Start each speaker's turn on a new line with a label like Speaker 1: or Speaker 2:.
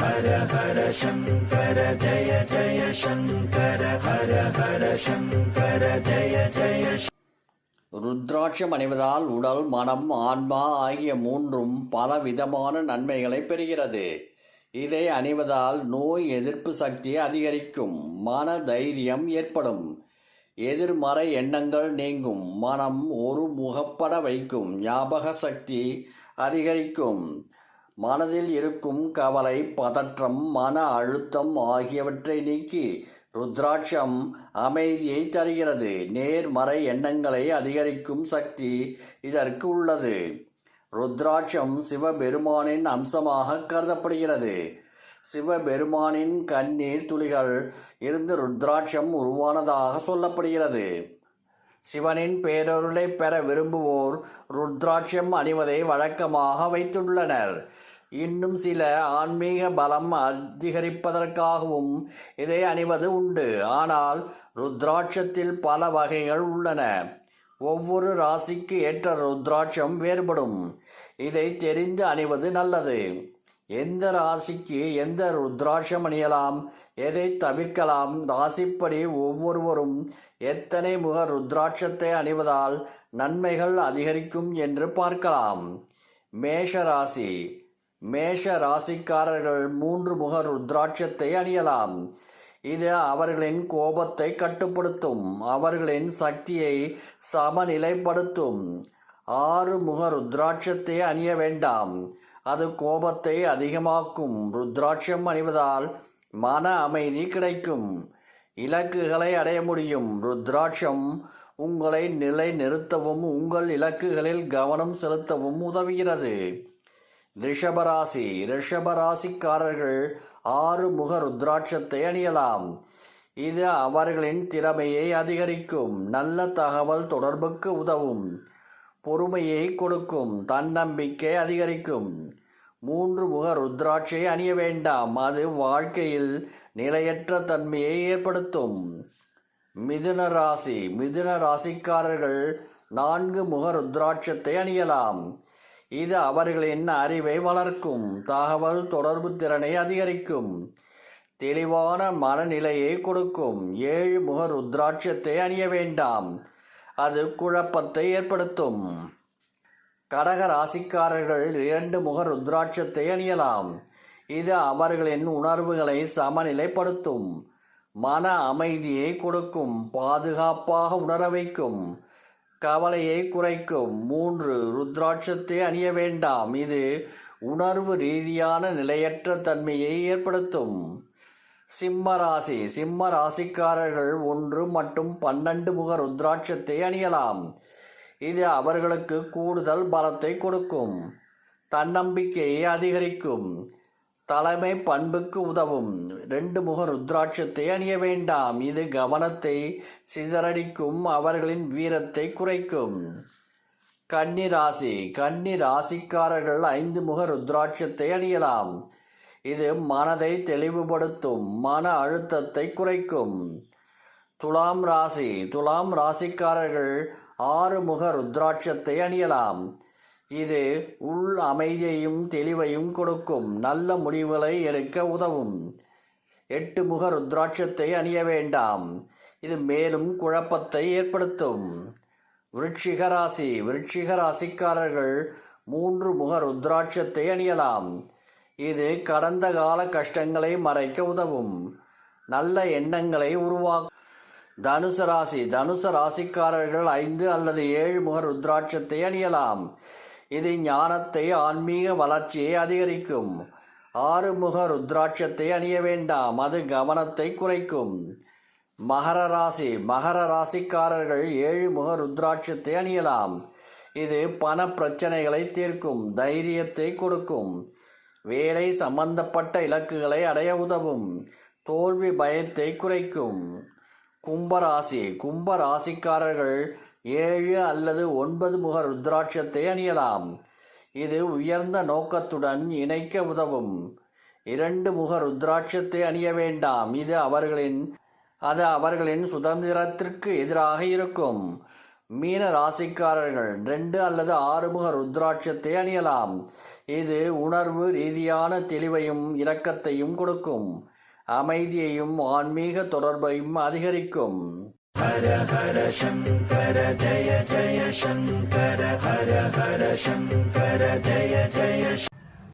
Speaker 1: ஹர ஹர சங்கர ஜய ஜய சங்கர ஹர ஹர சங்கர ஜய ஜய. ருத்ராட்சம் அணிவதால் உடல், மனம், ஆன்மா ஆகிய மூன்றும் பல விதமான நன்மைகளை பெறுகிறது. இதை அணிவதால் நோய் எதிர்ப்பு சக்தி அதிகரிக்கும், மன தைரியம் ஏற்படும், எதிர்மறை எண்ணங்கள் நீங்கும், மனம் ஒரு முகப்பட வைக்கும், ஞாபக சக்தி அதிகரிக்கும், மனதில் இருக்கும் கவலை, பதற்றம், மன அழுத்தம் ஆகியவற்றை நீக்கி ருத்ராட்சம் அமைதியை தருகிறது. நேர்மறை எண்ணங்களை அதிகரிக்கும் சக்தி இதற்கு உள்ளது. ருத்ராட்சம் சிவபெருமானின் அம்சமாக கருதப்படுகிறது. சிவபெருமானின் கண்ணீர் துளிகள் இருந்து ருத்ராட்சம் உருவானதாக சொல்லப்படுகிறது. சிவனின் பேரருளை பெற விரும்புவோர் ருத்ராட்சம் அணிவதை வழக்கமாக வைத்துள்ளனர். இன்னும் சில ஆன்மீக பலம் அதிகரிப்பதற்காகவும் இதை அணிவது உண்டு. ஆனால் ருத்ராட்சத்தில் பல வகைகள் உள்ளன. ஒவ்வொரு ராசிக்கு ஏற்ற ருத்ராட்சம் வேறுபடும். இதை தெரிந்து அணிவது நல்லது. எந்த ராசிக்கு எந்த ருத்ராட்சம் அணியலாம், எதை தவிர்க்கலாம், ராசிப்படி ஒவ்வொருவரும் எத்தனை முக ருத்ராட்சத்தை அணிவதால் நன்மைகள் அதிகரிக்கும் என்று பார்க்கலாம். மேஷ ராசி. மேஷ ராசிக்காரர்கள் 3 முக ருத்ராட்சத்தை அணியலாம். இது அவர்களின் கோபத்தை கட்டுப்படுத்தும், அவர்களின் சக்தியை சமநிலைப்படுத்தும். 6 முக ருத்ராட்சத்தை அணிய வேண்டாம், அது கோபத்தை அதிகமாக்கும். ருத்ராட்சம் அணிவதால் மன அமைதி கிடைக்கும், இலக்குகளை அடைய முடியும். ருத்ராட்சம் உங்களை நிலை நிறுத்தவும் உங்கள் இலக்குகளில் கவனம் செலுத்தவும் உதவுகிறது. ரிஷபராசி. ரிஷபராசிக்காரர்கள் 6 முக ருத்ராட்சத்தை அணியலாம். இது அவர்களின் திறமையை அதிகரிக்கும், நல்ல தகவல் தொடர்புக்கு உதவும், பொறுமையை கொடுக்கும், தன்னம்பிக்கை அதிகரிக்கும். 3 முக ருத்ராட்சை அணிய வேண்டாம், அது வாழ்க்கையில் நிலையற்ற தன்மையை ஏற்படுத்தும். மிதுன ராசி. மிதுன ராசிக்காரர்கள் 4 முக ருத்ராட்சத்தை அணியலாம். இது அவர்களின் அறிவை வளர்க்கும், தகவல் தொடர்பு திறனை அதிகரிக்கும், தெளிவான மனநிலையை கொடுக்கும். 7 முக ருத்ராட்சத்தை அணிய வேண்டாம், அது குழப்பத்தை ஏற்படுத்தும். கடக ராசிக்காரர்கள் 2 முக ருத்ராட்சத்தை அணியலாம். இது அவர்களின் உணர்வுகளை சமநிலைப்படுத்தும், மன அமைதியை கொடுக்கும், பாதுகாப்பாக உணர வைக்கும், கவலையை குறைக்கும். 3 ருத்ராட்சத்தை அணிய வேண்டாம், இது உணர்வு ரீதியான நிலையற்ற தன்மையை ஏற்படுத்தும். சிம்ம ராசி. சிம்ம ராசிக்காரர்கள் 1 மற்றும் 12 முக ருத்ராட்சத்தை அணியலாம். இது அவர்களுக்கு கூடுதல் பலத்தை கொடுக்கும், தன்னம்பிக்கையை அதிகரிக்கும், தலைமை பண்புக்கு உதவும். 2 முக ருத்ராட்சத்தை அணிய வேண்டாம், இது கவனத்தை சிதறடிக்கும், அவர்களின் வீரத்தை குறைக்கும். கன்னி ராசி. கன்னி ராசிக்காரர்கள் 5 முக ருத்ராட்சத்தை அணியலாம். இது மனதை தெளிவுபடுத்தும், மன அழுத்தத்தை குறைக்கும். துலாம் ராசி. துலாம் ராசிக்காரர்கள் 6 முக ருத்ராட்சத்தை அணியலாம். இது உள் அமைதியையும் தெளிவையும் கொடுக்கும், நல்ல முடிவுகளை எடுக்க உதவும். 8 முக ருத்ராட்சத்தை அணிய வேண்டாம், இது மேலும் குழப்பத்தை ஏற்படுத்தும். விருச்சிக ராசி. விருச்சிக ராசிக்காரர்கள் 3 முக ருத்ராட்சத்தை அணியலாம். இது கடந்த கால கஷ்டங்களை மறைக்க உதவும், நல்ல எண்ணங்களை உருவாக்கும். தனுசு ராசி. தனுசு ராசிக்காரர்கள் 5 அல்லது 7 முக ருத்ராட்சத்தை அணியலாம். இது ஞானத்தை, ஆன்மீக வளர்ச்சியை அதிகரிக்கும். 6 முக ருத்ராட்சத்தை அணிய வேண்டாம், அது கவனத்தை குறைக்கும். மகர ராசி. மகர ராசிக்காரர்கள் 7 முக ருத்ராட்சத்தை அணியலாம். இது பண பிரச்சனைகளை தீர்க்கும், தைரியத்தை கொடுக்கும், வேலை சம்பந்தப்பட்ட இலக்குகளை அடைய உதவும், தோல்வி பயத்தை குறைக்கும். கும்பராசி. கும்ப ராசிக்காரர்கள் 7 அல்லது 9 முக ருத்ராட்சத்தை அணியலாம். இது உயர்ந்த நோக்கத்துடன் இணைக்க உதவும். 2 முக ருத்ராட்சத்தை அணிய வேண்டாம், அது அவர்களின் சுதந்திரத்திற்கு எதிராக இருக்கும். மீன ராசிக்காரர்கள் 2 அல்லது 6 முக ருத்ராட்சத்தை அணியலாம். இது உணர்வு ரீதியான தெளிவையும் இரக்கத்தையும் கொடுக்கும். அமைதியையும் ஆன்மீக தொடர்பையும் அதிகரிக்கும். ஹர ஹர சங்கர ஜய ஜய சங்கர ஹர ஹர சங்கர ஜய ஜய